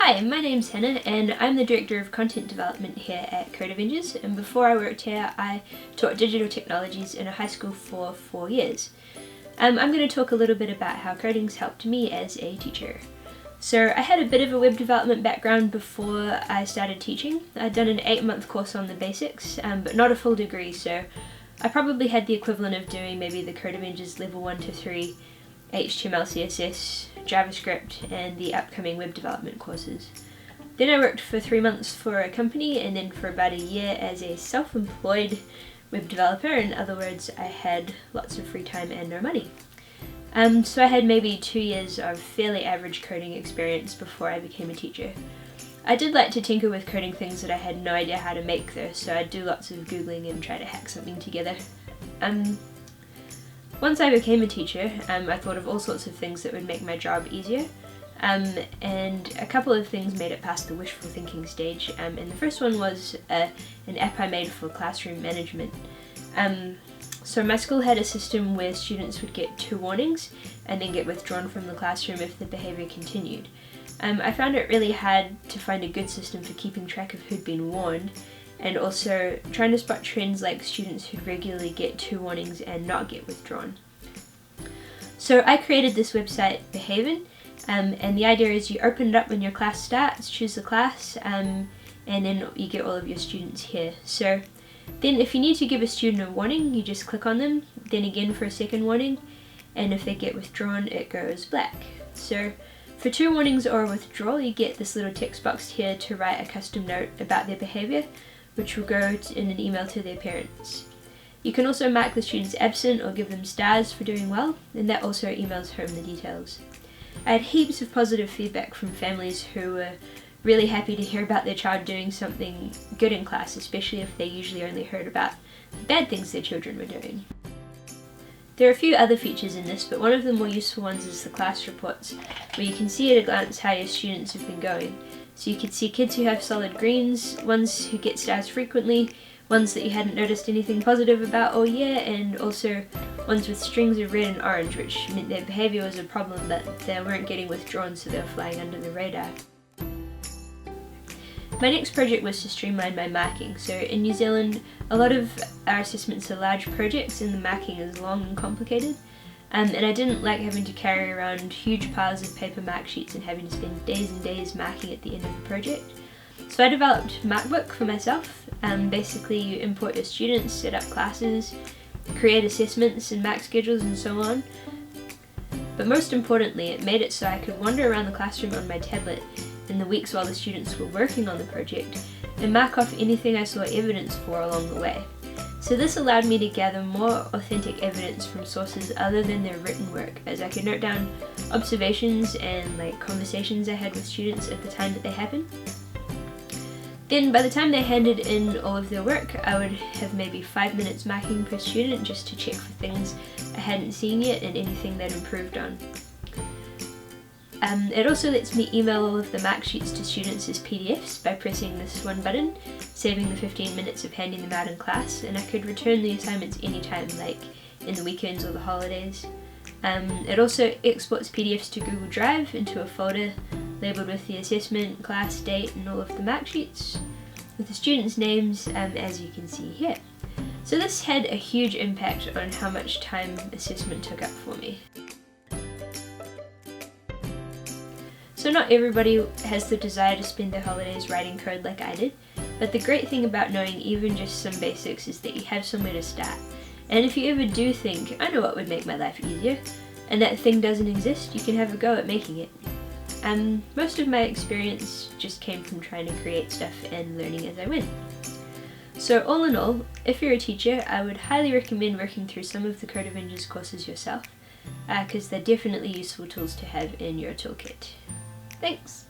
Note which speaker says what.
Speaker 1: Hi, my name's Hannah and I'm the Director of Content Development here at Avengers, and before I worked here I taught digital technologies in a high school for 4 years. I'm going to talk a little bit about how coding's helped me as a teacher. So I had a bit of a web development background before I started teaching. I'd done an 8-month course on the basics, but not a full degree, so I probably had the equivalent of doing maybe the Avengers level 1 to 3 HTML, CSS, JavaScript and the upcoming web development courses. Then I worked for 3 months for a company and then for about a year as a self-employed web developer. In other words, I had lots of free time and no money. So I had maybe 2 years of fairly average coding experience before I became a teacher. I did like to tinker with coding things that I had no idea how to make though, so I'd do lots of googling and try to hack something together. Once I became a teacher, I thought of all sorts of things that would make my job easier, and a couple of things made it past the wishful thinking stage, and the first one was an app I made for classroom management. So my school had a system where students would get 2 warnings and then get withdrawn from the classroom if the behaviour continued. I found it really hard to find a good system for keeping track of who'd been warned, and also trying to spot trends like students who'd regularly get 2 warnings and not get withdrawn. So I created this website, Behavin', and the idea is you open it up when your class starts, choose the class, and then you get all of your students here. So then if you need to give a student a warning, you just click on them, then again for a second warning, and if they get withdrawn, it goes black. So for 2 warnings or a withdrawal, you get this little text box here to write a custom note about their behaviour, which will go in an email to their parents. You can also mark the students absent or give them stars for doing well, and that also emails home the details. I had heaps of positive feedback from families who were really happy to hear about their child doing something good in class, especially if they usually only heard about the bad things their children were doing. There are a few other features in this, but one of the more useful ones is the class reports, where you can see at a glance how your students have been going. So you can see kids who have solid greens, ones who get stars frequently, ones that you hadn't noticed anything positive about all year, and also ones with strings of red and orange, which meant their behaviour was a problem, but they weren't getting withdrawn, so they were flying under the radar. My next project was to streamline my marking. So in New Zealand, a lot of our assessments are large projects and the marking is long and complicated. And I didn't like having to carry around huge piles of paper mark sheets and having to spend days and days marking at the end of the project. So I developed Markbook for myself. Basically you import your students, set up classes, create assessments and mark schedules and so on. But most importantly, it made it so I could wander around the classroom on my tablet in the weeks while the students were working on the project and mark off anything I saw evidence for along the way. So this allowed me to gather more authentic evidence from sources other than their written work, as I could note down observations and conversations I had with students at the time that they happened. Then by the time they handed in all of their work, I would have maybe 5 minutes marking per student just to check for things I hadn't seen yet and anything they'd improved on. It also lets me email all of the mark sheets to students as PDFs by pressing this one button, saving the 15 minutes of handing them out in class, and I could return the assignments anytime, like in the weekends or the holidays. It also exports PDFs to Google Drive into a folder labelled with the assessment, class, date and all of the mark sheets, with the students' names, as you can see here. So this had a huge impact on how much time assessment took up for me. So not everybody has the desire to spend their holidays writing code like I did, but the great thing about knowing even just some basics is that you have somewhere to start. And if you ever do think, I know what would make my life easier, and that thing doesn't exist, you can have a go at making it. Most of my experience just came from trying to create stuff and learning as I went. So all in all, if you're a teacher, I would highly recommend working through some of the Avengers courses yourself, because they're definitely useful tools to have in your toolkit. Thanks!